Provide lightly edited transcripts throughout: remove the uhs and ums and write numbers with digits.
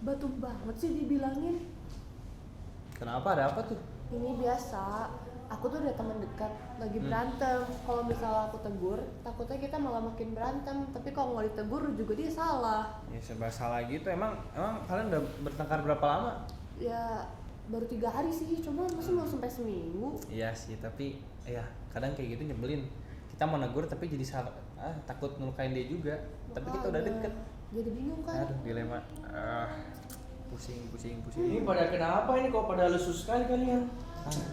batu banget sih dibilangin. Kenapa? Ada apa tuh? Ini biasa, aku tuh udah teman dekat lagi berantem. Kalau misalnya aku tegur, takutnya kita malah makin berantem. Tapi kalau nggak ditegur juga dia salah. Ya serba salah gitu. Emang kalian udah bertengkar berapa lama? Ya baru 3 hari sih, cuma masa mau sampai seminggu. Iya sih, tapi ya kadang kayak gitu nyebelin. Kita mau negur tapi jadi salah, takut ngelukain dia juga. Tapi kita udah deket. Jadi bingung kan? Aduh, dilema. Pusing. Ini pada kenapa ini kok pada lesu sekali kalian?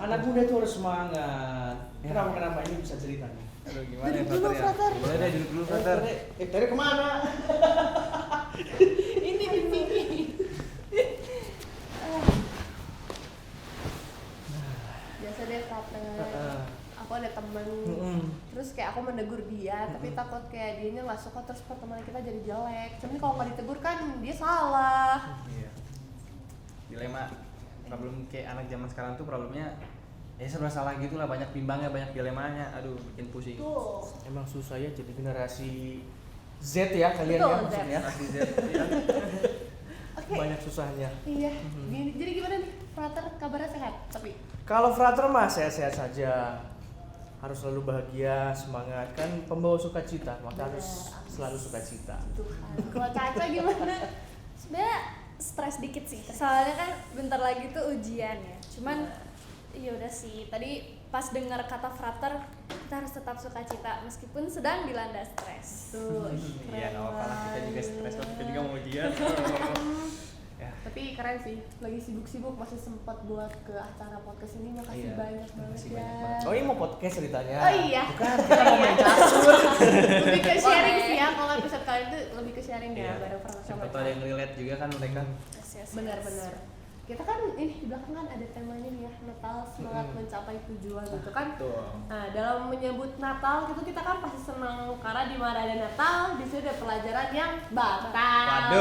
Anak muda itu harus semangat. Kenapa ini bisa ceritanya? Aduh, gimana ya, Duduk dulu, Frater. Boleh deh, duduk dulu, Frater. Tadi kemana? Ini di sini. Biasa deh Frater. Aku ada temen, terus kayak aku menegur dia, tapi takut kayak dianya nggak suka terus pertemanan kita jadi jelek. Cuman kalau nggak ditegur kan dia salah. Iya. Dilema. Problem kayak anak zaman sekarang tuh problemnya ya serba salah gitu lah, banyak bimbangnya, banyak dilemanya. Aduh, bikin pusing. Tuh. Emang susah ya jadi generasi Z ya kalian Betul, ya Z. maksudnya. Masih Z, ya. Oke. Banyak susahnya. Iya. Jadi gimana nih, Frater kabarnya sehat? Tapi Kalau frater mah sehat-sehat saja. Harus selalu bahagia, semangat, kan pembawa sukacita, maka harus selalu sukacita. Tuhan. Kalau Caca gimana? Sebenarnya stres dikit sih, soalnya kan bentar lagi tuh ujian ya. Cuman ya udah sih, tadi pas dengar kata frater kita harus tetap sukacita meskipun sedang dilanda stres. Tuh. Iya, nggak apa-apa lah, kita juga stres, kita juga mau ujian. Ya. Tapi keren sih, lagi sibuk-sibuk masih sempat buat ke acara podcast ini. Makasih Iya, banyak banget makasih ya. banyak banget. Oh ini mau podcast ceritanya? Oh iya. Bukan, kita mau main catur. Lebih ke sharing sih ya, kalau episode kali itu lebih ke sharing ya, Iya. bareng Frater sama Siapa tahu ada yang relate juga kan mereka. Yes. Benar-benar. Kita kan ini di belakang kan ada temanya nih ya, Natal semangat mencapai tujuan gitu kan. Tuh. Nah, dalam menyebut Natal gitu kita kan pasti senang karena di mana ada Natal, di situ ada pelajaran yang batal.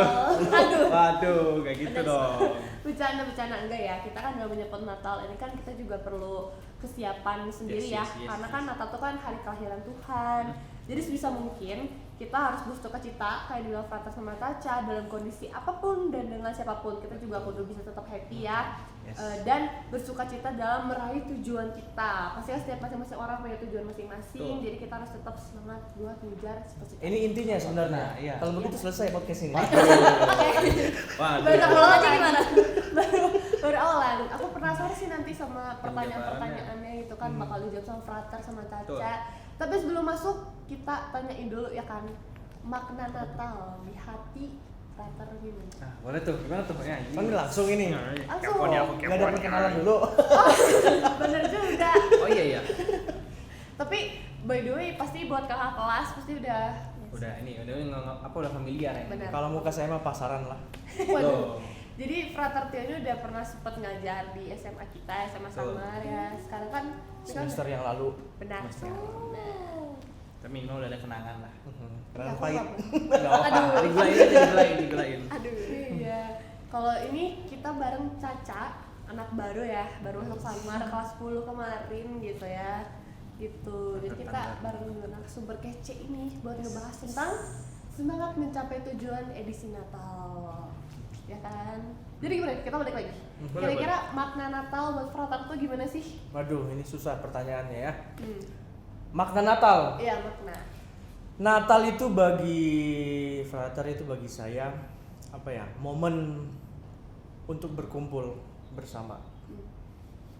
Waduh, kayak gitu dong. Bercanda enggak ya, kita kan dalam menyebut Natal ini kan kita juga perlu kesiapan sendiri Yes, ya, karena kan Natal itu kan hari kelahiran Tuhan. Jadi sebisa mungkin kita harus bersuka-cita kayak dibilang Frater sama Caca dalam kondisi apapun dan dengan siapapun, kita juga kudu bisa tetap happy ya. Yes. Dan bersukacita dalam meraih tujuan kita. Pasti kan setiap masing-masing orang punya tujuan masing-masing, Tuh. jadi kita harus tetap semangat buat ngejar cita-cita. Ini intinya sebenarnya. Nah, iya. Kalau begitu selesai podcast ini. Waduh. Baru Kalau aja gimana? baru awalan. Aku penasaran sih nanti sama pertanyaan-pertanyaannya gitu kan bakal dijawab sama Frater sama Caca. Betul. Tapi sebelum masuk kita tanyain dulu ya kan makna Natal di hati Frater gimana? Nah, boleh tuh. Gimana tuh? Ya, Kan langsung ini. Langsung. Keponya aku, Nggak ada perkenalan dulu. Bener juga. Oh iya. Tapi by the way pasti buat kakak kelas pasti udah Udah familiar ya. benar. Kalau muka saya mah pasaran lah. Waduh. Jadi Frater Tio ini udah pernah sempat ngajar di SMA kita, SMA Betul. Samar ya. Sekarang kan Semester yang lalu. benar. Semester yang lalu. Nah. Tapi Mino udah ada kenangan lah. Kenangan Aku pahit. nggak- Enggak apa-apa. Digulain. Aduh. Iya. Kalau ini kita bareng Caca, anak baru ya, baru masuk Samar kelas 10 kemarin gitu ya. Gitu. Jadi kita bareng narasumber kece ini buat ngebahas tentang semangat mencapai tujuan edisi Natal. Ya kan? Jadi gimana? Kita balik lagi. Boleh, Kira-kira makna Natal buat Frater tuh gimana sih? Waduh, ini susah pertanyaannya ya. Hmm. Makna Natal. Iya, makna. Natal itu bagi frater itu bagi saya apa ya? Momen untuk berkumpul bersama.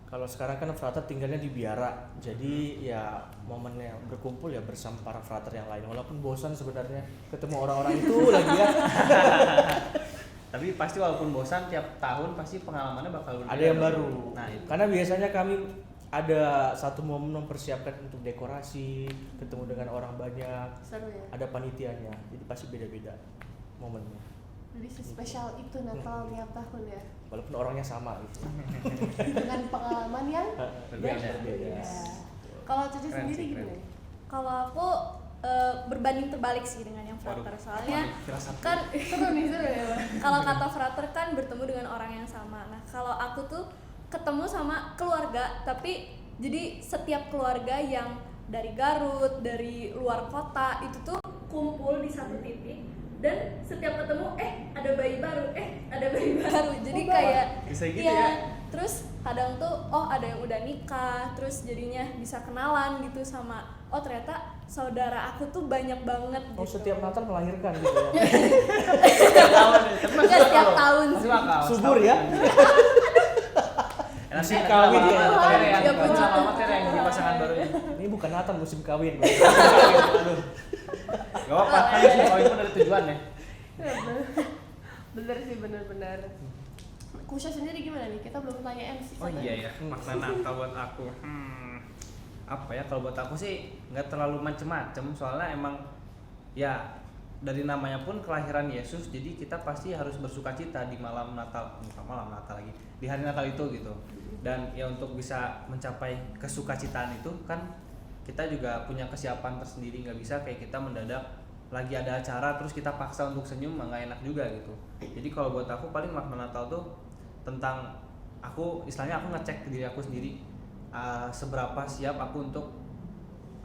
Kalau sekarang kan frater tinggalnya di Biara, jadi ya momennya berkumpul ya bersama para frater yang lain. Walaupun bosan sebenarnya ketemu orang-orang itu lagi ya. Tapi pasti walaupun bosan tiap tahun pasti pengalamannya bakal berbeda. Ada yang baru. Nah, itu. Karena biasanya kami ada satu momen mempersiapkan untuk dekorasi, ketemu dengan orang banyak, Seru ya. ada panitianya, jadi pasti beda-beda momennya. Jadi spesial itu Natal tiap tahun ya. Walaupun orangnya sama gitu. Dengan pengalaman yang Berbeda. berbeda. Kalau Caca Keren sendiri sih, gimana? keren. Kalau aku berbanding terbalik sih dengan yang frater, Waduh. soalnya Firasat. kan Seru nih, seru ya. kalau kata frater kan bertemu dengan orang yang sama. Nah kalau aku tuh ketemu sama keluarga, tapi jadi setiap keluarga yang dari Garut, dari luar kota itu tuh kumpul di satu titik, dan setiap ketemu ada bayi baru, ada bayi baru. Jadi kayak bisa gitu iya, ya. terus kadang tuh ada yang udah nikah, terus jadinya bisa kenalan gitu sama ternyata saudara aku tuh banyak banget Oh, gitu. setiap Natal melahirkan gitu ya. Enggak setiap tahun Masih sih. bakal. Subur ya. Musim kawin ya. Ya, puji materi Tuhan. yang jadi pasangan barunya. Ini bukan Natal, musim kawin. Aduh. Gak apa-apa, kan musim kawin pun ada tujuan ya. Bener sih, bener-bener. Kusha sendiri gimana nih? Kita belum tanya MC Oh iya ya, makna Natal buat aku. Apa ya, kalau buat aku sih nggak terlalu macem-macem, soalnya emang ya dari namanya pun kelahiran Yesus, jadi kita pasti harus bersukacita di malam Natal, bukan malam Natal lagi, di hari Natal itu gitu. Dan ya untuk bisa mencapai kesukacitaan itu kan kita juga punya kesiapan tersendiri, nggak bisa kayak kita mendadak lagi ada acara terus kita paksa untuk senyum, nggak enak juga gitu. Jadi kalau buat aku paling makna Natal tuh tentang aku, istilahnya aku ngecek ke diri aku sendiri, seberapa siap aku untuk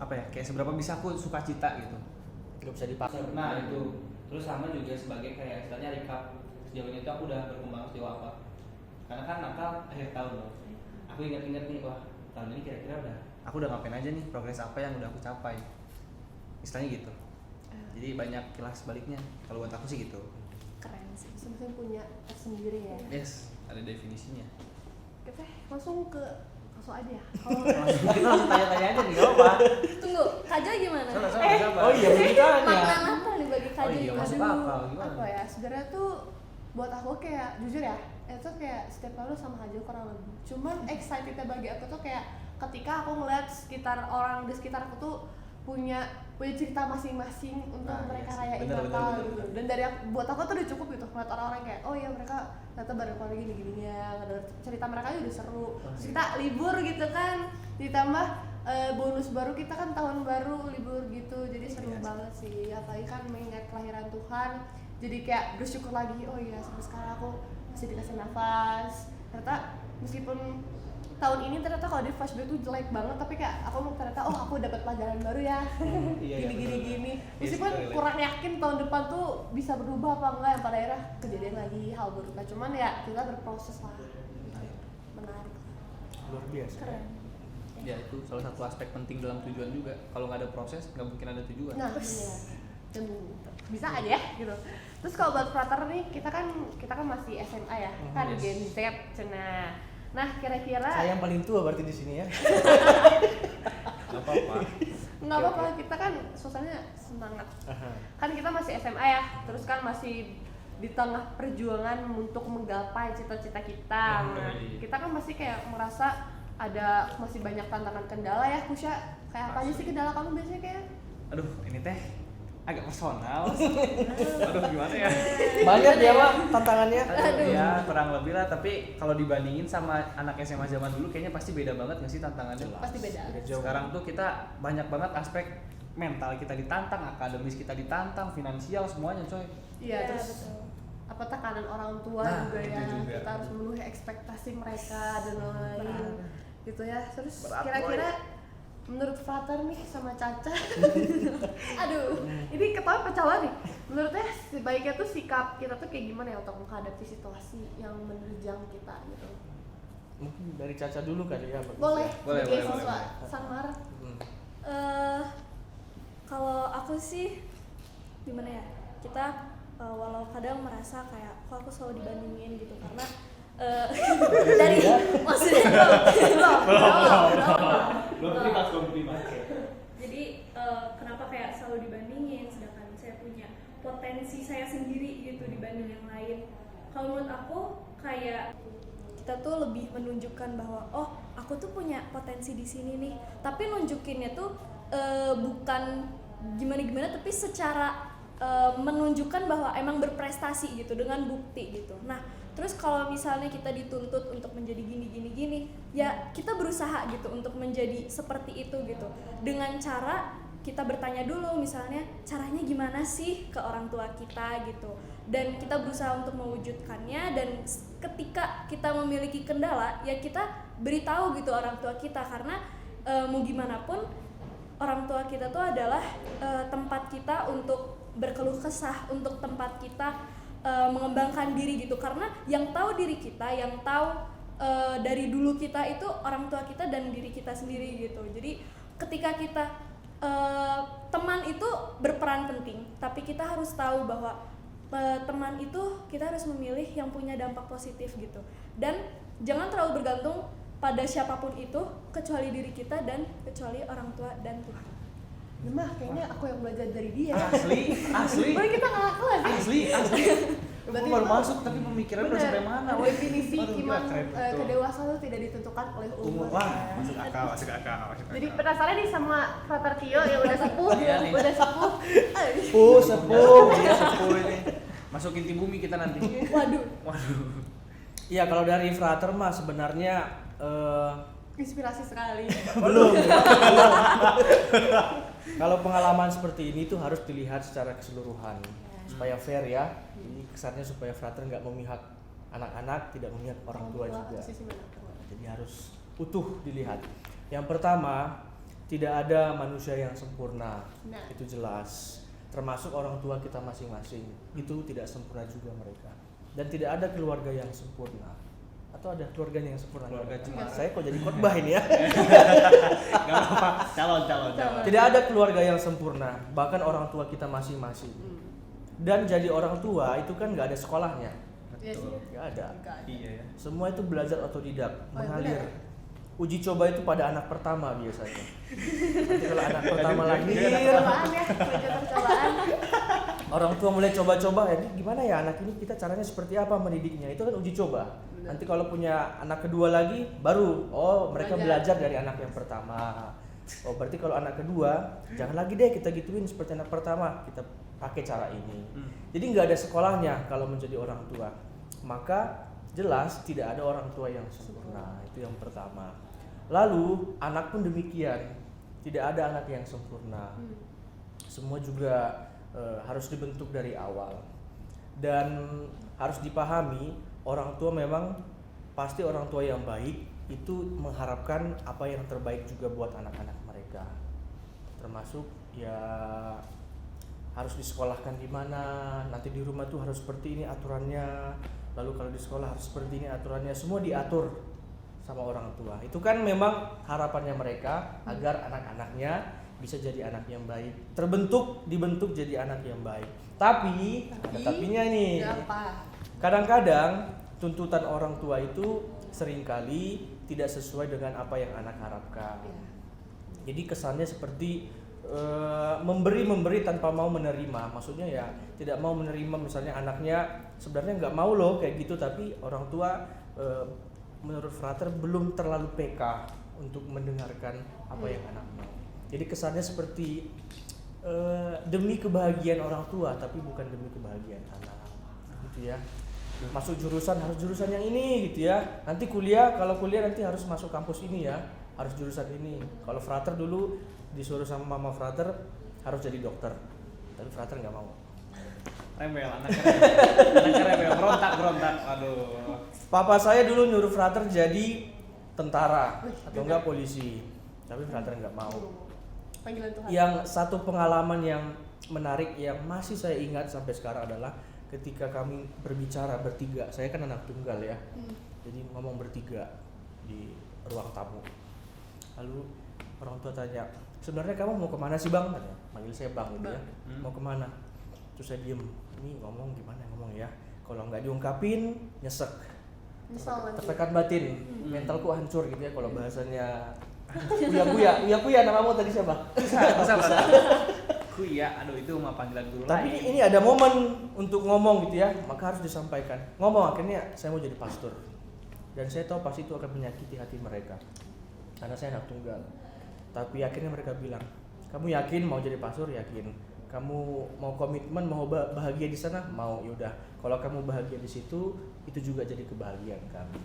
apa ya, kayak seberapa bisa aku sukacita gitu. Gak bisa dipaksa. Nah itu, terus sama juga sebagai kayak istilahnya recap sejauh ini tuh aku udah berkembang sejauh apa. Karena kan Natal akhir tahun loh, aku ingat-ingat nih, wah tahun ini kira-kira aku udah ngapain aja nih, progres apa yang udah aku capai, istilahnya gitu. Jadi banyak kilas baliknya kalau buat aku sih gitu. Keren sih. Masing-masing punya sendiri ya. Yes, ada definisinya. Kita langsung aja ya. Kalau Kita langsung tanya-tanya aja nih, gak apa. Tunggu, Kaja gimana? Sabar. Oh iya, belum ditanya. Makna Natal nih bagi Kaja Oh iya, gimana? masuk akal. Gimana? apa ya? Sebenarnya tuh buat aku kayak jujur ya, itu kayak setiap tahun sama aja kurang lebih. Cuman excitednya bagi aku tuh kayak ketika aku ngeliat sekitar orang di sekitar aku tuh punya cerita masing-masing untuk Nah, mereka iya sih. rayain Bener, Natal bener, gitu. bener. Dan dari buat aku tuh udah cukup gitu ngeliat orang-orang kayak oh iya mereka ternyata bareng keluarga gini-gininya, ngedenger cerita mereka aja udah seru. Terus kita libur gitu kan, ditambah bonus baru kita kan tahun baru libur gitu, jadi seru Iya sih. banget sih. Apalagi kan mengingat kelahiran Tuhan, jadi kayak bersyukur lagi, oh iya sampai sekarang aku masih dikasih nafas. Ternyata meskipun tahun ini ternyata kalau di flashback tuh jelek banget, tapi kayak aku ternyata aku dapat pelajaran baru ya. Iya, gini betul. gini. Iya, Meskipun relate. kurang yakin tahun depan tuh bisa berubah apa enggak, yang pada akhirnya kejadian lagi hal buruk. Nah, cuman ya kita berproses lah. Menarik. Luar biasa. Keren. Ya itu salah satu aspek penting dalam tujuan juga. Kalau nggak ada proses, nggak mungkin ada tujuan. Nah, iya. Dan bisa aja ya gitu. Terus kalau buat frater nih, kita kan masih SMA ya, kan Yes. Gen Z, cenah. Nah, kira-kira Saya yang paling tua berarti di sini ya. Nggak apa-apa. nggak apa-apa, kita kan suasananya semangat. Kan kita masih SMA ya, terus kan masih di tengah perjuangan untuk menggapai cita-cita kita. Nah, kita kan masih kayak merasa masih banyak tantangan kendala ya, Kusha. Kayak apa aja sih kendala kamu biasanya kayak? Aduh, ini teh agak personal. Aduh, gimana ya? Banyak ya, Pak, tantangannya. Ya kurang lebih lah. Tapi kalau dibandingin sama anak SMA zaman dulu, kayaknya pasti beda banget nggak sih tantangannya? Pasti beda. Sekarang tuh kita banyak banget aspek mental kita ditantang, akademis kita ditantang, finansial semuanya coy. Iya, terus betul. apa tekanan orang tua Nah, juga itu ya, juga. kita harus memenuhi ekspektasi mereka dan lain-lain gitu ya. Terus Berat, kira-kira menurut Frater nih sama Caca Aduh, ini ketawa pecah banget nih, menurutnya sebaiknya tuh sikap kita tuh kayak gimana ya untuk menghadapi situasi yang menerjang kita gitu? Mungkin dari Caca dulu kali ya. bagus Boleh, ya. Boleh, sebagai boleh, siswa boleh. Sangmar. kalau aku sih gimana ya, kita walau kadang merasa kayak kok aku selalu dibandingin gitu karena dari maksudnya belum. jadi kenapa kayak selalu dibandingin sedangkan saya punya potensi saya sendiri gitu dibanding yang lain. Kalau menurut aku kayak kita tuh lebih menunjukkan bahwa aku tuh punya potensi di sini nih, tapi nunjukinnya tuh bukan gimana tapi secara menunjukkan bahwa emang berprestasi gitu dengan bukti gitu. Nah, terus kalau misalnya kita dituntut untuk menjadi gini, ya kita berusaha gitu untuk menjadi seperti itu gitu. Dengan cara kita bertanya dulu misalnya caranya gimana sih ke orang tua kita gitu. Dan kita berusaha untuk mewujudkannya, dan ketika kita memiliki kendala ya kita beritahu gitu orang tua kita, karena mau gimana pun orang tua kita tuh adalah tempat kita untuk berkeluh kesah, untuk tempat kita mengembangkan diri gitu, karena yang tahu diri kita, yang tahu dari dulu kita itu orang tua kita dan diri kita sendiri gitu. Jadi ketika kita teman itu berperan penting, tapi kita harus tahu bahwa teman itu kita harus memilih yang punya dampak positif gitu, dan jangan terlalu bergantung pada siapapun itu kecuali diri kita dan kecuali orang tua dan Tuhan. Ya mah kayaknya aku yang belajar dari dia. Asli. Boleh kita nggak kelas sih? Asli. Berarti Aku baru itu masuk tapi pemikiran udah bener. sampai mana? Woi? Definisi Aduh, gila, iman keren betul. kedewasaan itu tidak ditentukan oleh umur. Wah, ya. masuk akal. Jadi penasaran nih sama Frater Tio yang udah sepuh, Iya nih. udah sepuh. Sepuh. Dia sepuh ini. Masuk inti bumi kita nanti. Waduh. Iya, kalau dari frater mah sebenarnya Inspirasi sekali. belum. Kalau pengalaman seperti ini tuh harus dilihat secara keseluruhan supaya fair ya. Jadi kesannya supaya frater nggak memihak anak-anak, tidak memihak orang tua juga. Sisi mana tua. Jadi harus utuh dilihat. Yang pertama, tidak ada manusia yang sempurna. Nah. Itu jelas. Termasuk orang tua kita masing-masing. Itu tidak sempurna juga mereka. Dan tidak ada keluarga yang sempurna. Atau ada keluarganya yang sempurna? Keluarga cemara. Saya kok jadi khotbah ini ya. Gak apa-apa. Calon. Tidak ada keluarga yang sempurna, bahkan orang tua kita masing-masing. Dan jadi orang tua itu kan nggak ada sekolahnya, Iya sih. nggak ada. Iya ya. Semua itu belajar otodidak, Oh, iya mengalir. benar. Uji coba itu pada anak pertama biasanya. Nanti kalau anak pertama lahir, Percobaan ya, percobaan. orang tua mulai coba-coba, ini gimana ya anak ini, kita caranya seperti apa mendidiknya, itu kan uji coba. Benar. Nanti kalau punya anak kedua lagi, baru mereka belajar dari anak yang pertama. Oh berarti kalau anak kedua, jangan lagi deh kita gituin seperti anak pertama, kita pakai cara ini. Jadi nggak ada sekolahnya kalau menjadi orang tua. Maka jelas tidak ada orang tua yang sempurna, itu yang pertama. Lalu anak pun demikian, tidak ada anak yang sempurna. Semua juga harus dibentuk dari awal. Dan harus dipahami, orang tua memang pasti orang tua yang baik itu mengharapkan apa yang terbaik juga buat anak-anak mereka. Termasuk ya harus disekolahkan di mana, nanti di rumah tuh harus seperti ini aturannya, lalu kalau di sekolah harus seperti ini aturannya, semua diatur sama orang tua. Itu kan memang harapannya mereka agar anak-anaknya bisa jadi anak yang baik, dibentuk jadi anak yang baik. Tapi ada tapinya ini. Apa? Kadang-kadang tuntutan orang tua itu seringkali tidak sesuai dengan apa yang anak harapkan. Jadi kesannya seperti memberi tanpa mau menerima. Maksudnya ya tidak mau menerima, misalnya anaknya sebenarnya nggak mau loh kayak gitu, tapi orang tua menurut frater belum terlalu peka untuk mendengarkan apa yang anak mau. Jadi kesannya seperti demi kebahagiaan orang tua tapi bukan demi kebahagiaan anak, gitu ya. Masuk jurusan harus jurusan yang ini gitu ya. Nanti kalau kuliah nanti harus masuk kampus ini ya, harus jurusan ini. Kalau frater dulu disuruh sama mama frater harus jadi dokter, tapi frater nggak mau. Rebel, anaknya rebel, berontak. Aduh. Papa saya dulu nyuruh frater jadi tentara atau enggak polisi, tapi frater nggak mau. Panggilan Tuhan. Yang satu pengalaman yang menarik yang masih saya ingat sampai sekarang adalah ketika kami berbicara bertiga. Saya kan anak tunggal ya, jadi ngomong bertiga di ruang tamu. Lalu orang tua tanya, sebenarnya kamu mau kemana sih bang? Tanya, manggil saya bang gitu ya. Mau kemana? Terus saya diem, ini ngomong gimana ngomong ya? Kalau nggak diungkapin nyesek, tertekan batin, mentalku hancur gitu ya kalau bahasanya. Uya namamu tadi siapa? Bisa. Kuya, aduh itu mah panggilan guru Tapi lain. ini ada momen untuk ngomong gitu ya, maka harus disampaikan. Ngomong akhirnya saya mau jadi pastor. Dan saya tahu pasti itu akan menyakiti hati mereka. Karena saya anak tunggal. Tapi akhirnya mereka bilang, "Kamu yakin mau jadi pastor?" Yakin. "Kamu mau komitmen, mau bahagia di sana?" "Mau." "Yaudah, kalau kamu bahagia di situ, itu juga jadi kebahagiaan kami."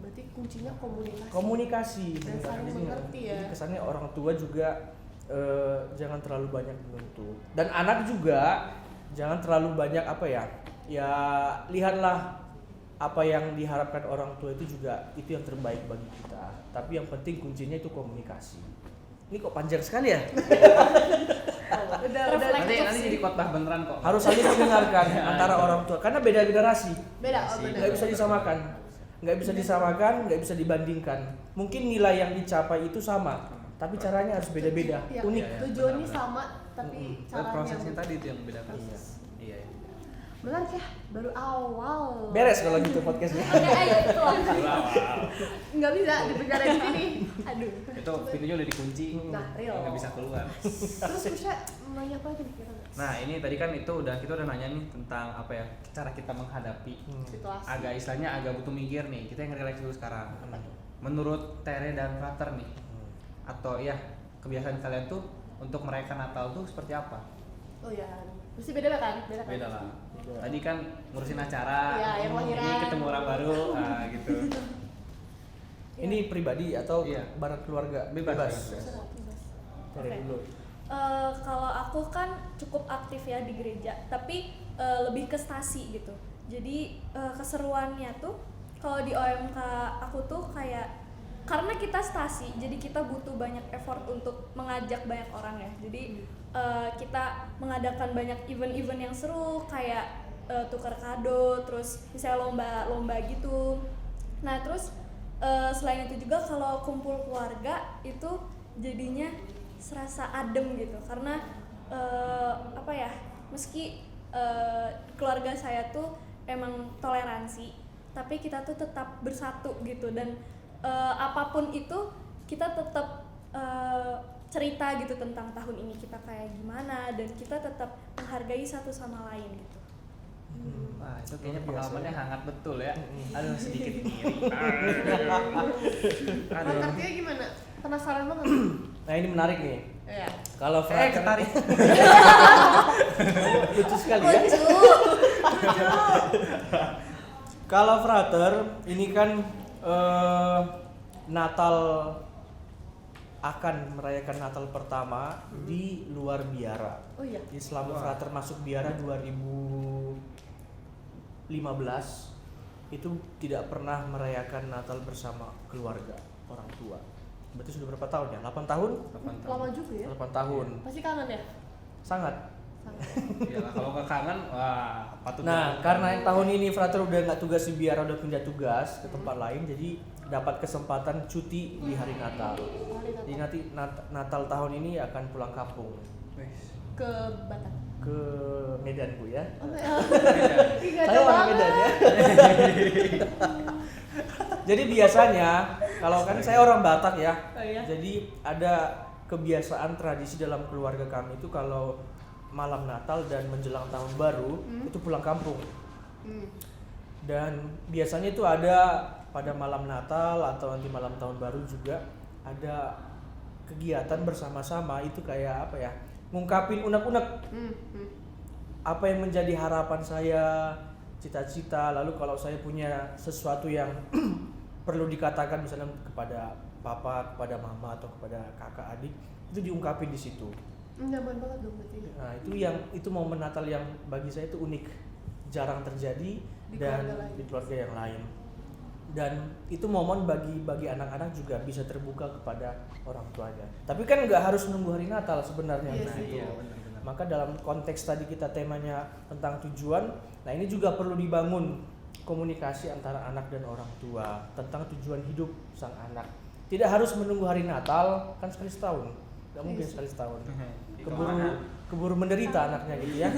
Berarti kuncinya komunikasi. Komunikasi Dan benar. saling Jadi, mengerti ya. Jadi kesannya orang tua juga jangan terlalu banyak menuntut, dan anak juga jangan terlalu banyak ya lihatlah apa yang diharapkan orang tua itu juga itu yang terbaik bagi kita. Tapi yang penting kuncinya itu komunikasi. Ini kok panjang sekali ya? Udah Nanti jadi khotbah beneran kok. Harus saling mendengarkan antara orang tua karena beda generasi. beda. Oh, Sih. bener. Nggak bisa disamakan. Nggak bisa dibandingkan. Mungkin nilai yang dicapai itu sama, tapi caranya harus beda-beda, Iya, unik. Iya, tujuannya benar-benar. sama tapi caranya Prosesnya tadi itu yang membedakan. Iya. Iya. menarik ya, baru awal. Beres kalau gitu podcastnya. Oke, ayo tuang. Nggak bisa di penjara di sini. Aduh. Itu pintunya udah dikunci. Nah, real. Nggak bisa keluar. Terus bisa nanya apa lagi nih kira Nah, ini tadi kan kita udah nanya nih tentang apa ya? Cara kita menghadapi situasi. agak istilahnya agak butuh mikir nih. Kita yang relax dulu sekarang. Menurut Tere dan Frater nih, atau ya kebiasaan kalian tuh untuk merayakan Natal tuh seperti apa? Oh ya, mesti beda kan? Beda lah. Tadi kan ngurusin acara, Iya, yang ini lahiran. ketemu orang baru, gitu. Ini pribadi atau Iya. bareng keluarga? Bebas. Dari Oke. dulu. Kalau aku kan cukup aktif ya di gereja, tapi lebih ke stasi gitu. Jadi keseruannya tuh kalau di OMK aku tuh kayak karena kita stasi, jadi kita butuh banyak effort untuk mengajak banyak orang ya. Jadi kita mengadakan banyak event-event yang seru kayak tukar kado, terus misalnya lomba-lomba gitu. Nah terus selain itu juga kalau kumpul keluarga itu jadinya serasa adem gitu karena apa ya, meski keluarga saya tuh emang toleransi tapi kita tuh tetap bersatu gitu dan apapun itu kita tetap cerita gitu tentang tahun ini kita kayak gimana dan kita tetap menghargai satu sama lain gitu. Wah, itu kayaknya Luar biasa pengalamannya ya. hangat betul ya. Aduh, sedikit ngiri. Aduh. Artinya gimana? Penasaran banget. Nah ini menarik nih. Iya. Kalau frater ketarik. lucu sekali ya. Kalau frater ini kan Natal akan merayakan Natal pertama di luar biara. Oh iya. Di selama Wah. frater masuk biara 2015 itu tidak pernah merayakan Natal bersama keluarga orang tua. Berarti sudah berapa tahun ya? 8 tahun? Lama juga ya. 8 tahun. Pasti kangen ya? Sangat. Iyalah, kalau nggak kangen, wah patut. Nah, karena yang tahun ini frater udah nggak tugas di biara, udah pindah tugas ke tempat lain, jadi dapat kesempatan cuti di hari Natal. Jadi nanti Natal tahun ini akan pulang kampung Ke Batam. ke Medan Bu ya. Oh ya. Saya orang Medan ya. Jadi biasanya kalau kan saya orang Batak ya. Oh iya. Jadi ada kebiasaan tradisi dalam keluarga kami itu kalau malam Natal dan menjelang tahun baru itu pulang kampung. Dan biasanya itu ada pada malam Natal atau nanti malam tahun baru juga ada kegiatan bersama-sama itu kayak apa ya? Ngungkapin unek-unek apa yang menjadi harapan saya, cita-cita, lalu kalau saya punya sesuatu yang perlu dikatakan misalnya kepada papa, kepada mama atau kepada kakak adik itu diungkapin di situ. Nyaman banget dong berarti. Nah, itu momen Natal yang bagi saya itu unik, jarang terjadi Di dan keluarga lain. di keluarga yang lain. Dan itu momen bagi anak-anak juga bisa terbuka kepada orang tuanya. Tapi kan nggak harus nunggu hari Natal sebenarnya. Iya Nah, sih. itu. Iya, benar-benar. Maka dalam konteks tadi kita temanya tentang tujuan, nah ini juga perlu dibangun komunikasi antara anak dan orang tua tentang tujuan hidup sang anak. Tidak harus menunggu hari Natal, kan sekali setahun, nggak mungkin Iya sih. sekali setahun. Di Keburu kemana? keburu menderita anaknya gitu ya.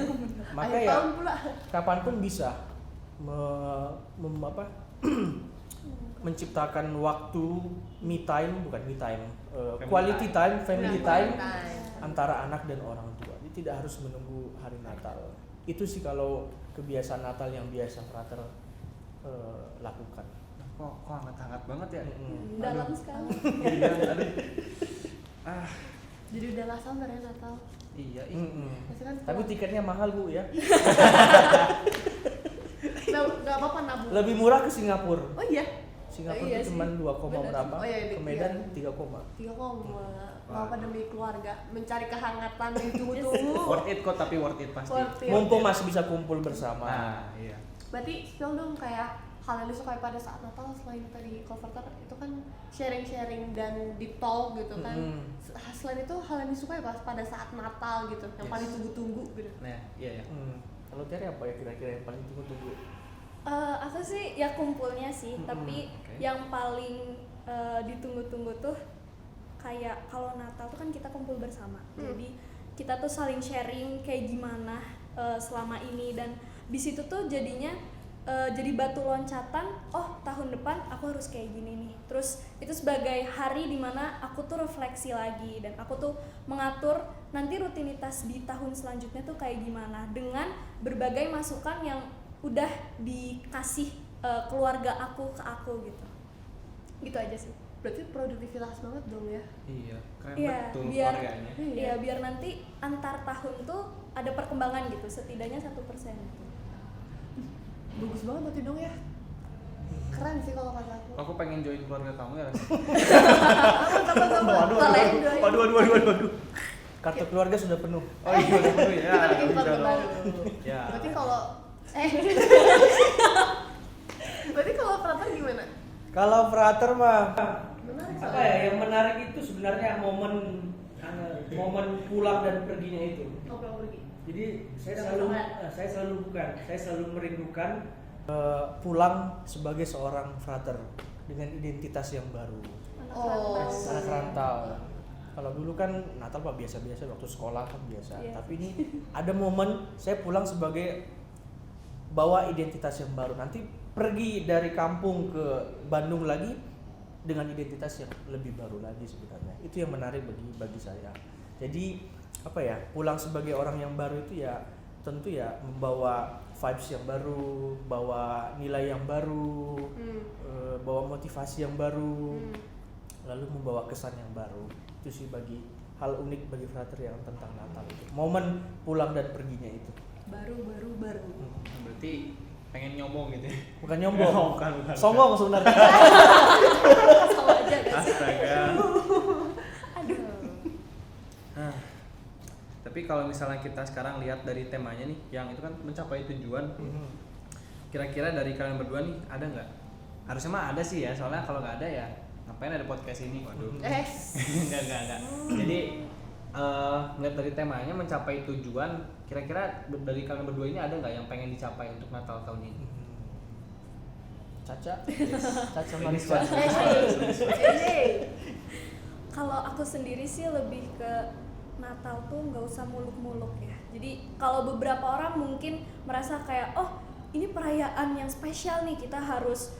Maka Akhir ya tahun pula. kapanpun bisa menciptakan waktu me time, bukan me time, quality time, family time antara anak dan orang tua. Jadi tidak harus menunggu hari Natal. Itu sih kalau kebiasaan Natal yang biasa frater lakukan. Kok hangat-hangat banget ya? Dalam sekali. Iya, aduh. Ah, Jadi udah gak sabar ya Natal. iya. Pasti kan Tapi tiketnya mahal Bu ya. nggak apa-apa nabung. Lebih murah ke Singapura. Oh iya. Singapura Iya itu sih. cuma 2, Bener. berapa? Oh iya, Ke iya. Medan 3, 3,. Wah. Apa demi keluarga mencari kehangatan yang tunggu-tunggu. Worth it kok, tapi worth it pasti. Worth it. Mumpung masih bisa kumpul bersama. Nah, iya. Berarti spill dong kayak hal yang disukai pada saat Natal selain tadi Frater itu kan sharing dan deep talk gitu kan. Selain itu hal yang disukai pada saat Natal gitu, yang paling tunggu-tunggu gitu. Nah, iya ya. Kalau Tiara apa ya kira-kira yang paling tunggu-tunggu? Aku sih ya kumpulnya sih, tapi yang paling ditunggu-tunggu tuh kayak kalau Natal tuh kan kita kumpul bersama. Jadi kita tuh saling sharing kayak gimana selama ini, dan di situ tuh jadinya jadi batu loncatan, oh tahun depan aku harus kayak gini nih. Terus itu sebagai hari dimana aku tuh refleksi lagi, dan aku tuh mengatur nanti rutinitas di tahun selanjutnya tuh kayak gimana, dengan berbagai masukan yang udah dikasih keluarga aku ke aku gitu aja sih. Berarti produktivitas banget dong ya. Iya, keren betul biar, keluarganya. Iya, biar nanti antar tahun tuh ada perkembangan gitu, setidaknya 1% gitu. Bagus banget berarti dong ya. Keren sih kalau kata aku. Aku pengen join keluarga kamu ya. Waduh. Kartu keluarga sudah penuh. Oh iya udah penuh ya. Kita bikin Bisa keluarga dong. baru. Ya. Berarti kalau Frater gimana? Kalau Frater mah Menarik apa ya, yang menarik itu sebenarnya momen pulang dan perginya itu. Oke, pergi. Jadi saya Udah selalu merindukan pulang sebagai seorang frater dengan identitas yang baru. Anak rantau. Kalau dulu kan Natal pak biasa-biasa, waktu sekolah kan biasa. Iya. Tapi ini ada momen saya pulang sebagai bawa identitas yang baru. Nanti pergi dari kampung ke Bandung lagi dengan identitas yang lebih baru lagi sebenarnya. Itu yang menarik bagi saya. Jadi apa ya, pulang sebagai orang yang baru itu ya tentu ya membawa vibes yang baru, bawa nilai yang baru, bawa motivasi yang baru, lalu membawa kesan yang baru. Itu sih bagi hal unik bagi Frater yang tentang Natal itu. Momen pulang dan perginya itu. Baru. Berarti pengen nyombong gitu ya. Bukan nyombong. Bukan. Songong sebenarnya. Sama aja guys. Astaga. Aduh. Nah, tapi kalau misalnya kita sekarang lihat dari temanya nih, yang itu kan mencapai tujuan. Kira-kira dari kalian berdua nih ada nggak? Harusnya mah ada sih ya, soalnya kalau nggak ada ya ngapain ada podcast ini? Waduh. Enggak. Jadi melihat dari temanya mencapai tujuan, kira-kira dari kalian berdua ini ada nggak yang pengen dicapai untuk Natal tahun ini? Caca Manis Marisa. Kalau aku sendiri sih lebih ke Natal tuh nggak usah muluk-muluk ya. Jadi kalau beberapa orang mungkin merasa kayak, oh ini perayaan yang spesial nih, kita harus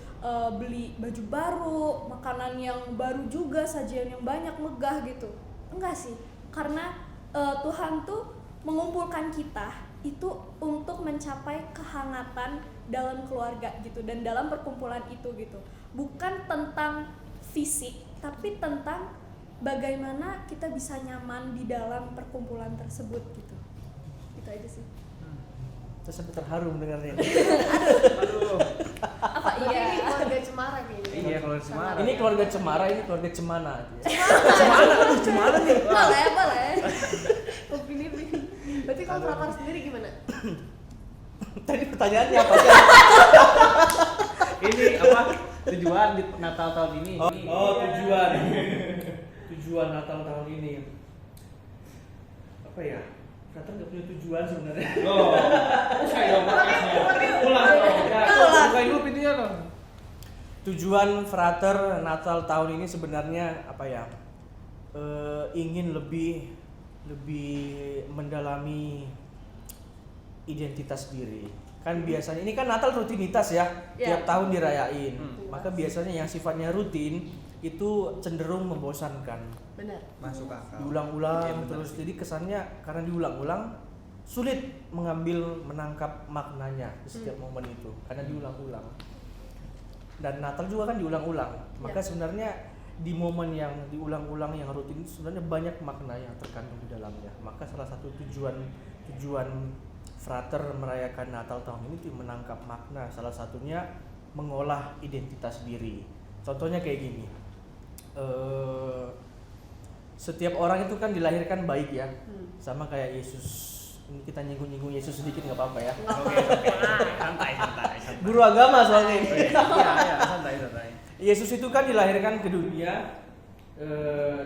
beli baju baru, makanan yang baru juga, sajian yang banyak, megah gitu. Enggak sih, karena Tuhan tuh mengumpulkan kita itu untuk mencapai kehangatan dalam keluarga gitu, dan dalam perkumpulan itu gitu. Bukan tentang fisik, tapi tentang bagaimana kita bisa nyaman di dalam perkumpulan tersebut gitu. Itu aja sih. Terus sampai terharu mendengarnya. Aduh. Apa Ini keluarga Cemara kayaknya. Iya, keluarga Cemara. Ini keluarga Cemara, ini keluarga Cemana. Cemara nih. Boleh. Opini. Berarti kalau Frater sendiri gimana? Tadi pertanyaannya apa sih? Ini apa? Tujuan di Natal tahun ini. Tujuan Natal tahun ini. Apa ya? Frater nggak punya tujuan sebenarnya. Oh, saya ulang. Bukain dulu pintunya dong. Tujuan Frater Natal tahun ini sebenarnya apa ya? Ingin lebih mendalami identitas diri. Kan biasanya ini kan Natal rutinitas ya, tiap tahun dirayain. Maka biasanya yang sifatnya rutin itu cenderung membosankan. Benar. Masuk akal. Diulang-ulang Iya, terus, benar. jadi kesannya karena diulang-ulang sulit menangkap maknanya di setiap momen itu karena diulang-ulang. Dan Natal juga kan diulang-ulang. Maka sebenarnya di momen yang diulang-ulang yang rutin itu sebenarnya banyak makna yang terkandung di dalamnya. Maka salah satu tujuan Frater merayakan Natal tahun ini itu menangkap makna, salah satunya mengolah identitas diri. Contohnya kayak gini, setiap orang itu kan dilahirkan baik ya, sama kayak Yesus Ini kita nyinggung Yesus sedikit nggak apa-apa ya. Oke, santai. Guru agama soalnya. Iya, santai. Yesus itu kan dilahirkan ke dunia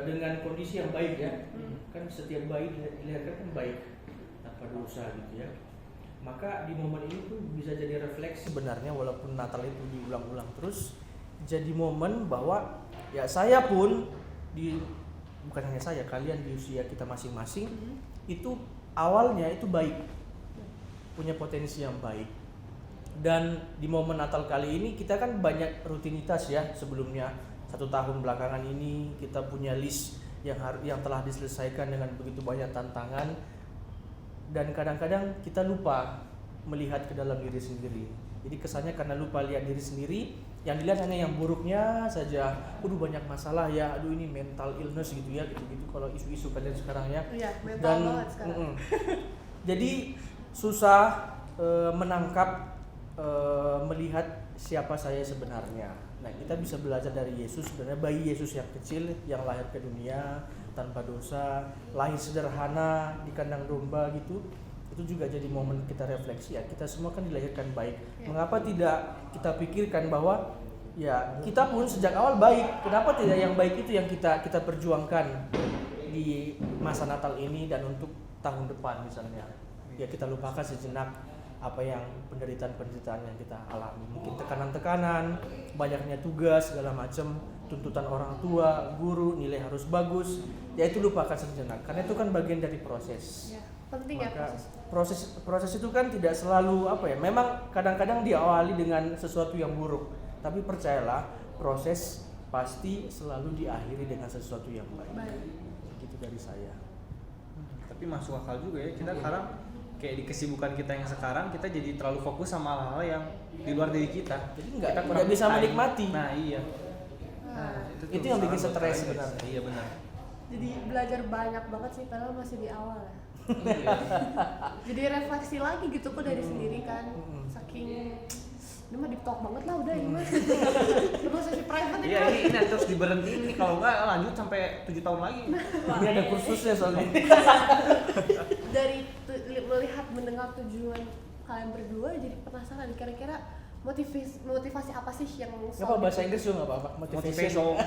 dengan kondisi yang baik ya. Kan setiap bayi dilahirkan kan baik, tanpa dosa gitu ya. Maka di momen ini tuh bisa jadi refleksi sebenarnya, walaupun Natal itu diulang-ulang terus, jadi momen bahwa ya saya pun bukan hanya saya, kalian di usia kita masing-masing itu awalnya itu baik, punya potensi yang baik. Dan di momen Natal kali ini kita kan banyak rutinitas ya. Sebelumnya 1 tahun belakangan ini kita punya list yang telah diselesaikan dengan begitu banyak tantangan, dan kadang-kadang kita lupa melihat ke dalam diri sendiri. Jadi kesannya karena lupa lihat diri sendiri, yang dilihat hanya yang buruknya saja. Banyak masalah ya, ini mental illness gitu ya, gitu-gitu kalau isu-isu kalian sekarang ya. Iya, mental banget sekarang. Jadi susah menangkap, melihat siapa saya sebenarnya. Nah, kita bisa belajar dari Yesus. Sebenarnya bayi Yesus yang kecil yang lahir ke dunia tanpa dosa, lahir sederhana di kandang domba gitu. Itu juga jadi momen kita refleksi ya. Kita semua kan dilahirkan baik. Mengapa tidak kita pikirkan bahwa ya kita pun sejak awal baik. Kenapa tidak yang baik itu yang kita perjuangkan di masa Natal ini dan untuk tahun depan misalnya. Ya kita lupakan sejenak apa yang penderitaan yang kita alami, mungkin tekanan-tekanan, banyaknya tugas segala macam, tuntutan orang tua, guru, nilai harus bagus, ya itu lupakan sejenak, karena itu kan bagian dari proses. Ya, penting. Maka ya proses itu kan tidak selalu memang kadang-kadang diawali dengan sesuatu yang buruk, tapi percayalah proses pasti selalu diakhiri dengan sesuatu yang baik. Gitu dari saya. Tapi masuk akal juga ya, kita sekarang kayak di kesibukan kita yang sekarang kita jadi terlalu fokus sama hal-hal yang di luar diri kita. Jadi kita nggak bisa time. menikmati. Nah iya. Itu yang bikin stres sebenarnya. Iya benar. Jadi belajar banyak banget sih, padahal masih di awal ya. Iya. Jadi refleksi lagi gitu kok dari sendiri kan. Saking ini mah deep talk banget lah udah ini mah. Terus sesi private ini. Iya, ini terus diberhentiin nih, kalau enggak lanjut sampai 7 tahun lagi. Ini ada kursusnya soalnya. Dari melihat mendengar tujuan kalian berdua, jadi penasaran kira-kira motivasi apa sih yang Apa bahasa Inggris juga nggak apa-apa? Motivation.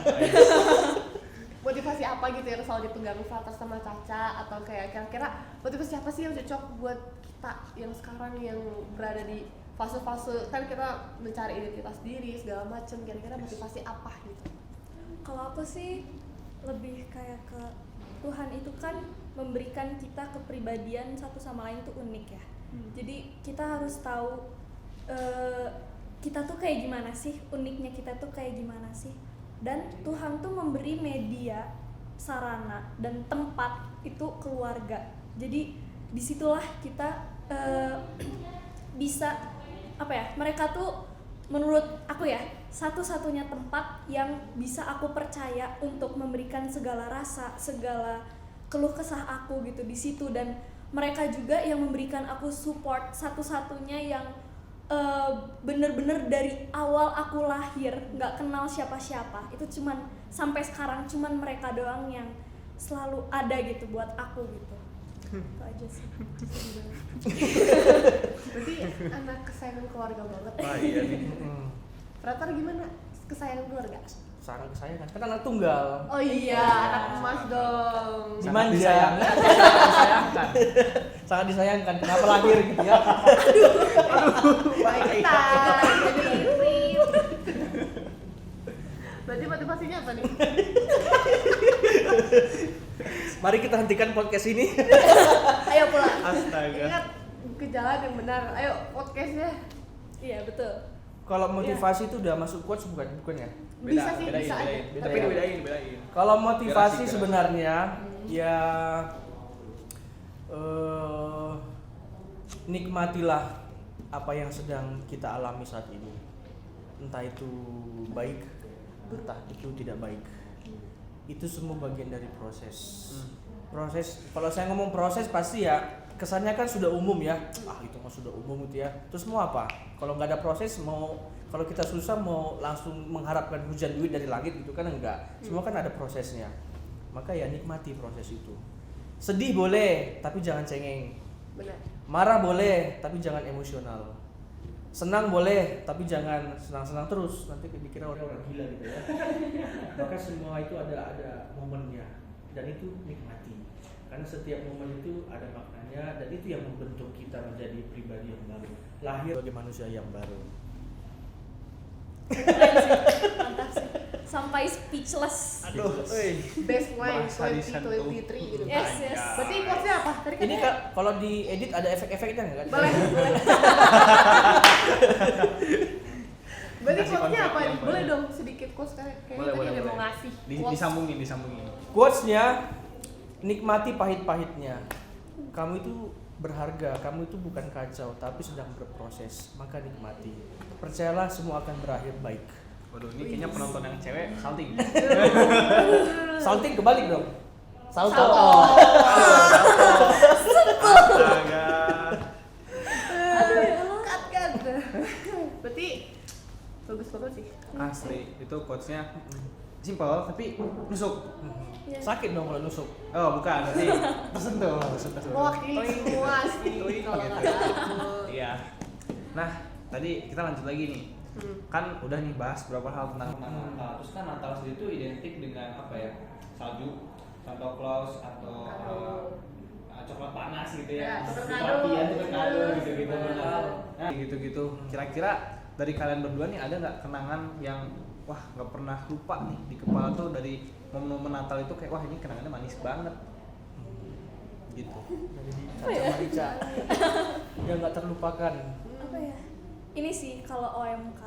motivasi apa gitu yang selalu dipegang Frater sama Caca, atau kayak kira-kira motivasi apa sih yang cocok buat kita yang sekarang yang berada di fase-fase kan kita mencari identitas diri segala macem, kira-kira motivasi apa gitu? Kalau aku sih lebih kayak ke Tuhan itu kan memberikan kita kepribadian satu sama lain tuh unik ya. Jadi kita harus tahu kita tuh kayak gimana sih, uniknya kita tuh kayak gimana sih. Dan Tuhan tuh memberi media, sarana, dan tempat itu keluarga. Jadi disitulah kita bisa mereka tuh menurut aku ya satu-satunya tempat yang bisa aku percaya untuk memberikan segala rasa, segala keluh kesah aku gitu di situ. Dan mereka juga yang memberikan aku support, satu-satunya yang bener-bener dari awal aku lahir nggak kenal siapa-siapa, itu cuman sampai sekarang cuman mereka doang yang selalu ada gitu buat aku gitu. Itu aja sih. Berarti anak kesayangan keluarga banget. Ah iya nih. Frater gimana kesayangan keluarga? Sangat kesayangan, kan anak tunggal. Oh iya, anak emas dong. Dimanja. Disayangkan. Sangat disayangkan, kenapa lahir gitu ya. Baik kita jadi iri. Berarti motivasinya apa nih? Mari kita hentikan podcast ini. Ayo pulang. Astaga. Ingat ke jalan yang benar. Ayo podcastnya. Iya betul. Kalau motivasi itu udah masuk quotes bukan ya? Bisa sih, bedain, bisa aja. bedain. Tapi dibedain. Kalau motivasi Gerasi. sebenarnya ya nikmatilah apa yang sedang kita alami saat ini. Entah itu baik, entah itu tidak baik. Itu semua bagian dari proses. Proses, kalau saya ngomong proses pasti ya kesannya kan sudah umum ya. Itu mah sudah umum gitu ya. Terus mau apa? Kalau nggak ada proses, kalau kita susah mau langsung mengharapkan hujan duit dari langit gitu kan enggak. Semua kan ada prosesnya. Maka ya nikmati proses itu. Sedih boleh, tapi jangan cengeng. Benar. Marah boleh, tapi jangan emosional. Senang boleh, tapi jangan senang-senang terus. Nanti dikira orang gila gitu ya. Maka semua itu ada momennya, dan itu nikmati. Karena setiap momen itu ada maknanya, dan itu yang membentuk kita menjadi pribadi yang baru, lahir sebagai manusia yang baru. Keren sih, mantap sih. Sampai speechless. Aduh, Best line Bahasa lisan 2023 gitu. Yes, yes. Berarti quotes-nya apa? Tadi kan ini kalau diedit ada efek-efeknya nggak kan? boleh. Berarti Kasih quotes-nya apa konsep nih? yang Boleh baru. dong sedikit quotes kayaknya tadi ada mau ngasih. Quotes. Disambungin. Quotes-nya, nikmati pahit-pahitnya. Kamu itu berharga, kamu itu bukan kacau, tapi sedang berproses. Maka nikmati. Percayalah semua akan berakhir baik. Waduh, ini kayaknya penonton yang cewek salting. Salting kebalik dong. Salto. Salto. Astaga. Cut. Berarti bagus banget sih. Asli, itu quotes-nya simple tapi nusuk. Iya. Sakit dong kalau nusuk. Oh, bukan, berarti tersentuh. Mewakili semua sih Toing, kalau gitu. kata aku. Iya. Nah, tadi kita lanjut lagi nih. Kan udah nih bahas beberapa hal tentang Natal. Terus kan Natal sendiri itu identik dengan apa ya? Salju, Santa Claus atau coklat panas gitu ya. Ya, tukar kado. Rapian, tukar kado gitu-gitu. Benar. Nah, gitu-gitu. Kira-kira dari kalian berdua nih ada nggak kenangan yang wah nggak pernah lupa nih di kepala tuh dari momen-momen Natal itu kayak wah ini kenangannya manis banget. Gitu. Dari Caca Marica. Yang nggak terlupakan. Apa ya? Ini sih kalau OMK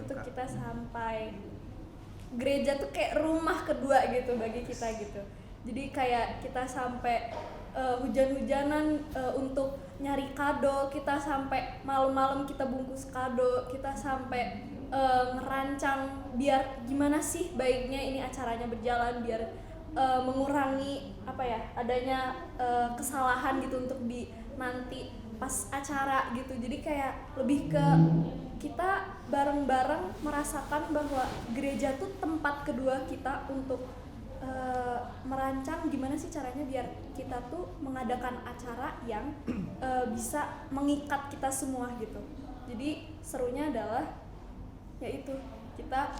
itu OMK. kita sampai gereja tuh kayak rumah kedua gitu bagi kita gitu. Jadi kayak kita sampai hujan-hujanan untuk nyari kado, kita sampai malam-malam kita bungkus kado, kita sampai ngerancang biar gimana sih baiknya ini acaranya berjalan biar mengurangi apa ya adanya kesalahan gitu untuk di nanti pas acara gitu. Jadi kayak lebih ke kita bareng-bareng merasakan bahwa gereja tuh tempat kedua kita untuk merancang gimana sih caranya biar kita tuh mengadakan acara yang bisa mengikat kita semua gitu. Jadi serunya adalah yaitu kita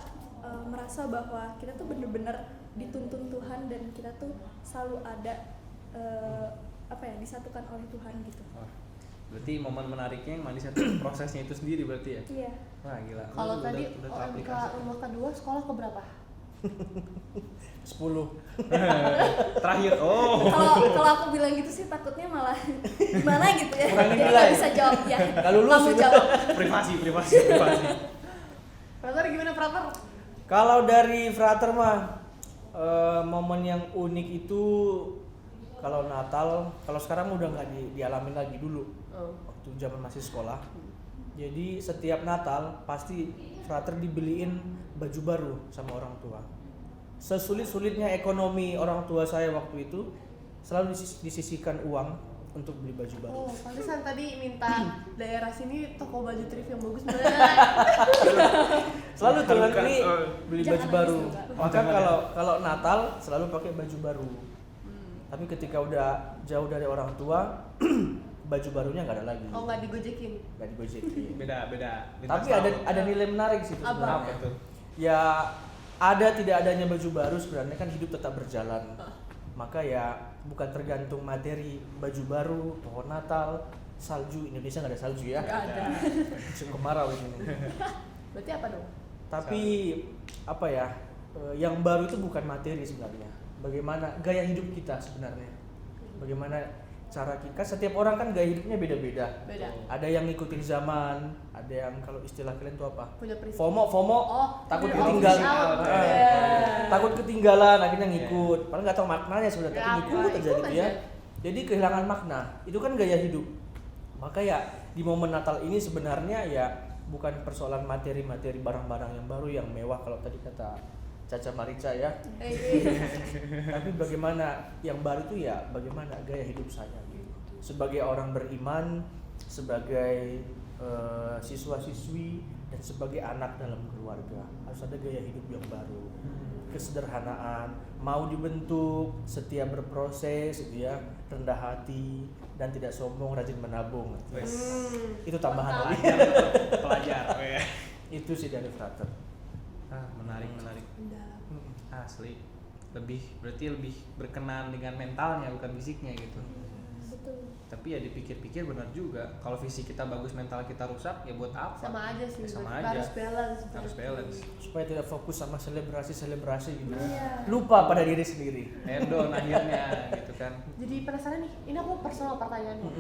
merasa bahwa kita tuh bener-bener dituntun Tuhan dan kita tuh selalu ada disatukan oleh Tuhan gitu. Wah, berarti momen menariknya yang manisnya tuh prosesnya itu sendiri berarti ya? Iya. Wah gila. Kalau Udah- tadi udah OMK teraplikasi. rumah kedua sekolah ke berapa? 10. Terakhir. Oh. Kalau aku bilang gitu sih takutnya malah gimana gitu ya. Kurang Jadi nilai. nggak bisa jawab ya. Nggak lulus Kamu itu. jawab. privasi. Frater gimana Frater? Kalau dari Frater mah momen yang unik itu kalau Natal, kalau sekarang udah nggak dialamin lagi dulu waktu zaman masih sekolah. Jadi setiap Natal pasti Frater dibeliin baju baru sama orang tua. Sesulit-sulitnya ekonomi orang tua saya waktu itu selalu disisihkan uang untuk beli baju baru. Oh, pantesan tadi minta daerah sini toko baju thrift yang bagus banget. Selalu tuh kan Bukan, ini beli Jangan baju baru. nangis juga. Maka Jangan, kalau Natal selalu pakai baju baru. Tapi ketika udah jauh dari orang tua, baju barunya nggak ada lagi. Oh, nggak digojekin. Nggak digojekin. Beda. Tapi ada nilai menarik sih itu Apa? sebenarnya. Apa tuh? Ya ada tidak adanya baju baru sebenarnya kan hidup tetap berjalan. Maka ya bukan tergantung materi, baju baru, pohon Natal, salju. Indonesia nggak ada salju ya. Nggak ada. Musim kemarau ini. Berarti apa dong? Tapi apa ya? Yang baru itu bukan materi sebenarnya. Bagaimana gaya hidup kita sebenarnya? Bagaimana cara kita? Setiap orang kan gaya hidupnya beda-beda. Beda. Ada yang ngikutin zaman, ada yang kalau istilah kalian itu apa? Punya prinsip. FOMO, Oh, takut punya ketinggalan. official. Eh, Yeah. Takut ketinggalan, akhirnya ngikut. Padahal nggak tahu maknanya sebenarnya, Ya, tapi ngikut aja ikut gitu ya. aja. Jadi kehilangan makna. Itu kan gaya hidup. Maka ya di momen Natal ini sebenarnya ya bukan persoalan materi-materi barang-barang yang baru yang mewah kalau tadi kata Caca Marica ya. Tapi bagaimana yang baru itu ya bagaimana gaya hidup saya gitu. Sebagai orang beriman, sebagai siswa-siswi dan sebagai anak dalam keluarga harus ada gaya hidup yang baru. Kesederhanaan, mau dibentuk, setia berproses gitu ya. rendah hati, dan tidak sombong, rajin menabung. Wes. Itu tambahan lagi. Pelajar. Itu sih dari Frater. Menarik. Mendalam. Asli. Berarti lebih berkenan dengan mentalnya bukan fisiknya gitu. Betul. Tapi ya dipikir-pikir benar juga. Kalau fisik kita bagus, mental kita rusak, ya buat apa? Sama aja sih. Ya, sama harus aja. balance. Harus balance. Supaya tidak fokus sama selebrasi gitu. Iya. Lupa pada diri sendiri. Hedon akhirnya gitu kan. Jadi penasaran nih, ini aku personal pertanyaannya.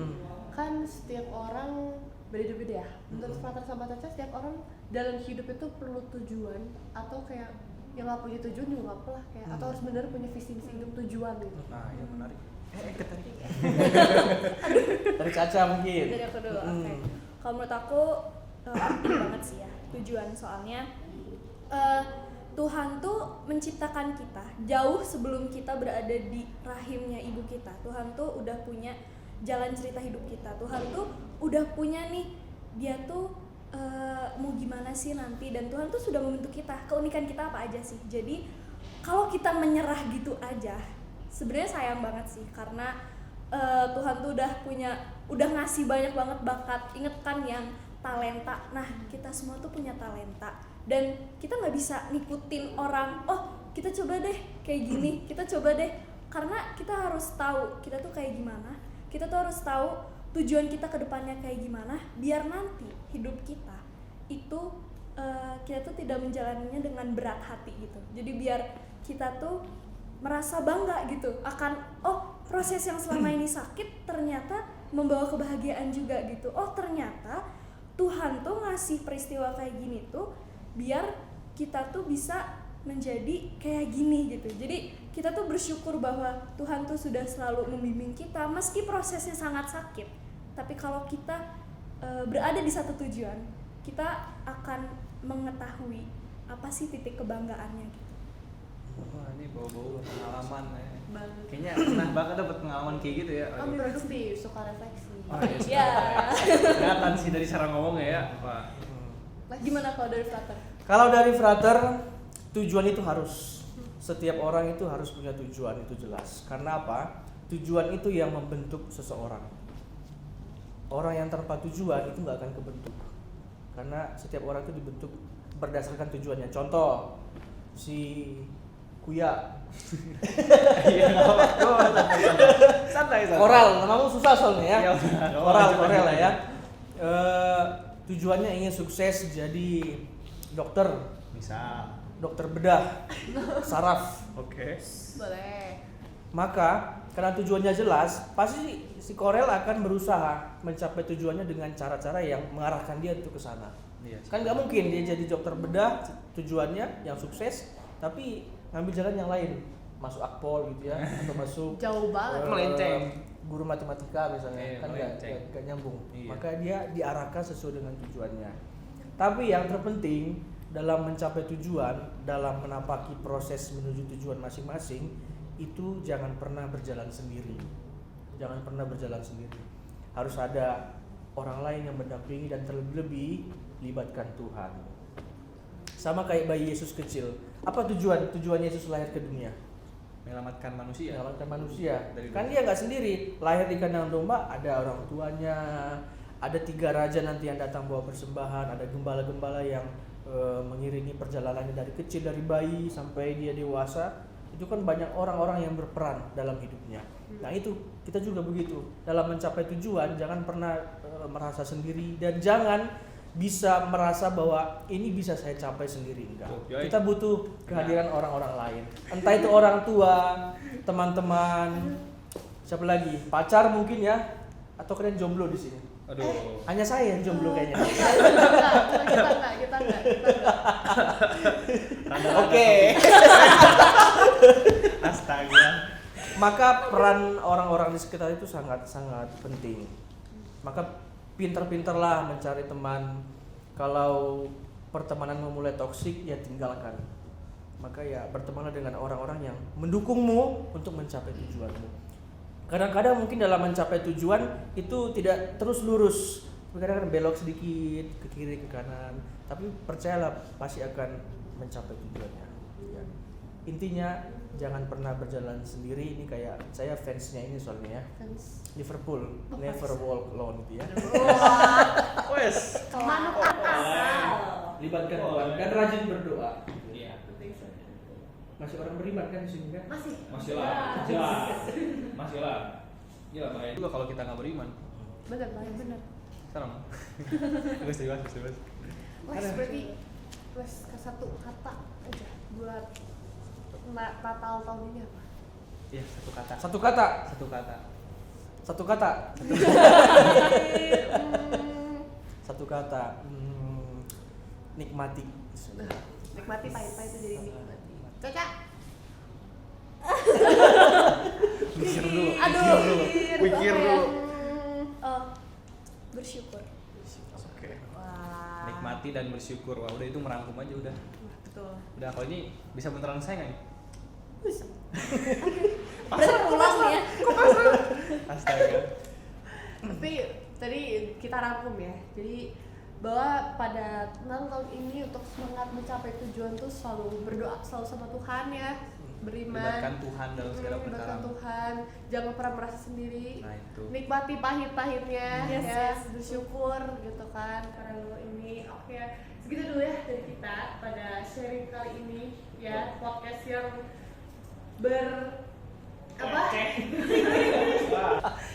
Kan setiap orang beda-beda ya. Menurut Frater sama Caca, setiap orang dalam hidup itu perlu tujuan atau kayak yang nggak punya tujuan juga nggak apa-apa kayak atau harus benar punya visi misi hidup tujuan gitu. Nah, ya menarik. Dari Caca mungkin. Dari aku dulu. Oke. Kalau menurut aku penting banget sih ya tujuan, soalnya Tuhan tuh menciptakan kita jauh sebelum kita berada di rahimnya ibu kita. Tuhan tuh udah punya jalan cerita hidup kita. Tuhan tuh udah punya nih, dia tuh mau gimana sih nanti, dan Tuhan tuh sudah membentuk kita. Keunikan kita apa aja sih. Jadi kalau kita menyerah gitu aja, sebenarnya sayang banget sih, karena Tuhan tuh udah ngasih banyak banget bakat. Ingat kan yang talenta. Nah, kita semua tuh punya talenta, dan kita nggak bisa ngikutin orang. Oh, kita coba deh kayak gini, kita coba deh, karena kita harus tahu kita tuh kayak gimana. Kita tuh harus tahu tujuan kita ke depannya kayak gimana, biar nanti hidup kita itu kita tuh tidak menjalaninya dengan berat hati gitu. Jadi biar kita tuh merasa bangga gitu akan proses yang selama ini sakit ternyata membawa kebahagiaan juga gitu. Oh, ternyata Tuhan tuh ngasih peristiwa kayak gini tuh biar kita tuh bisa menjadi kayak gini gitu. Jadi kita tuh bersyukur bahwa Tuhan tuh sudah selalu membimbing kita meski prosesnya sangat sakit. Tapi kalau kita berada di satu tujuan, kita akan mengetahui apa sih titik kebanggaannya gitu. Wah, ini bau-bau pengalaman ya. Banget. Kayaknya pernah banget dapet pengalaman kayak gitu ya. Kamu produktif, suka refleksi. Oh, iya, Ya. kelihatan sih dari cara ngomongnya ya. Wah. Gimana kalau dari Frater? Kalau dari Frater, tujuan itu harus. Setiap orang itu harus punya tujuan, itu jelas. Karena apa? Tujuan itu yang membentuk seseorang. Orang yang tanpa tujuan itu nggak akan kebentuk. Karena setiap orang itu dibentuk berdasarkan tujuannya. Contoh, si Kuya. Iya, enggak apa-apa. Santai. Oral, namamu susah soalnya ya. Iya, udah. Oral lah ya. Tujuannya ingin sukses jadi dokter, Misal. dokter bedah, saraf. Oke. Boleh. Maka karena tujuannya jelas, pasti si Korel akan berusaha mencapai tujuannya dengan cara-cara yang mengarahkan dia untuk ke sana. Iya. Kan nggak mungkin dia jadi dokter bedah tujuannya yang sukses, tapi ngambil jalan yang lain, masuk akpol gitu ya, atau masuk Jauh banget. Melenceng. guru matematika misalnya, Iya, kan melenceng. nggak nyambung. Iya. Maka dia diarahkan sesuai dengan tujuannya. Tapi yang terpenting dalam mencapai tujuan, dalam menapaki proses menuju tujuan masing-masing, itu jangan pernah berjalan sendiri. Jangan pernah berjalan sendiri. Harus ada orang lain yang mendampingi, dan terlebih-lebih libatkan Tuhan. Sama kayak bayi Yesus kecil. Apa tujuan Yesus lahir ke dunia? Menyelamatkan manusia. Menyelamatkan manusia. Dari Kan dosa. dia nggak sendiri. Lahir di kandang domba, ada orang tuanya, ada 3 raja nanti yang datang bawa persembahan, ada gembala-gembala yang mengiringi perjalanannya dari kecil, dari bayi sampai dia dewasa. Itu kan banyak orang-orang yang berperan dalam hidupnya. Nah itu kita juga begitu. Dalam mencapai tujuan jangan pernah merasa sendiri, dan jangan bisa merasa bahwa ini bisa saya capai sendiri. Enggak. Yoi. Kita butuh kehadiran orang-orang lain. Entah itu orang tua, teman-teman, siapa lagi? Pacar mungkin ya, atau kalian jomblo di sini? Aduh. Hanya saya yang jomblo kayaknya. Kita enggak. Oke. Astaga. Maka peran orang-orang di sekitar itu sangat-sangat penting. Maka pintar-pintarlah mencari teman. Kalau pertemanan memulai toksik, ya tinggalkan. Maka ya bertemanlah dengan orang-orang yang mendukungmu untuk mencapai tujuanmu. Kadang-kadang mungkin dalam mencapai tujuan itu tidak terus lurus. Kadang-kadang belok sedikit ke kiri ke kanan. Tapi percayalah pasti akan mencapai tujuannya. Ya. intinya jangan pernah berjalan sendiri. Ini kayak saya fansnya ini soalnya ya, Fans. Liverpool, Oh, never fans. walk alone gitu ya. Wah, Wes. manuk atas. Libatkan Tuhan dan rajin berdoa. Iya. Masih orang beriman kan di sini kan? Masih. Masih lah, masih lah. Gila bahaya. Juga kalau kita nggak beriman. Bener bener. Serem. Wes dibahas. Wes berarti wes ke satu kata aja buat Natal tahun ini apa? Iya, satu kata. Satu kata, Satu kata. satu kata, Hmm, satu kata. Nikmati. nikmati pahit-pahit itu jadi nikmati. Caca. Mikir dulu. Aduh, Pikir apa ya? dulu. Oh, bersyukur. Oke. Wah. Nikmati dan bersyukur. Wah, udah itu merangkum aja udah. Betul. Udah kalau ini bisa beneran saya nggak nih? Berarti pulang nih ya. Astaga. Tapi tadi kita rangkum ya. Jadi bahwa pada Natal tahun ini untuk semangat mencapai tujuan tuh selalu berdoa, selalu sama Tuhan ya, beriman, Libatkan Tuhan dalam segala perkara. libatkan Tuhan, jangan pernah merasa sendiri, Nah, itu. nikmati pahit-pahitnya, Yes, ya, yes. bersyukur gitu kan karena lo ini. Oke, segitu dulu ya dari kita pada sharing kali ini ya, podcast yang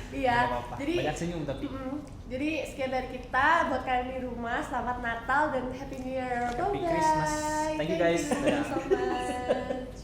iya, Nggak apa-apa. jadi Banyak senyum tapi. jadi sekian dari kita buat kalian di rumah, selamat Natal dan Happy New Year. Happy Bye-bye. Christmas. Thank you, guys. Thank you so much.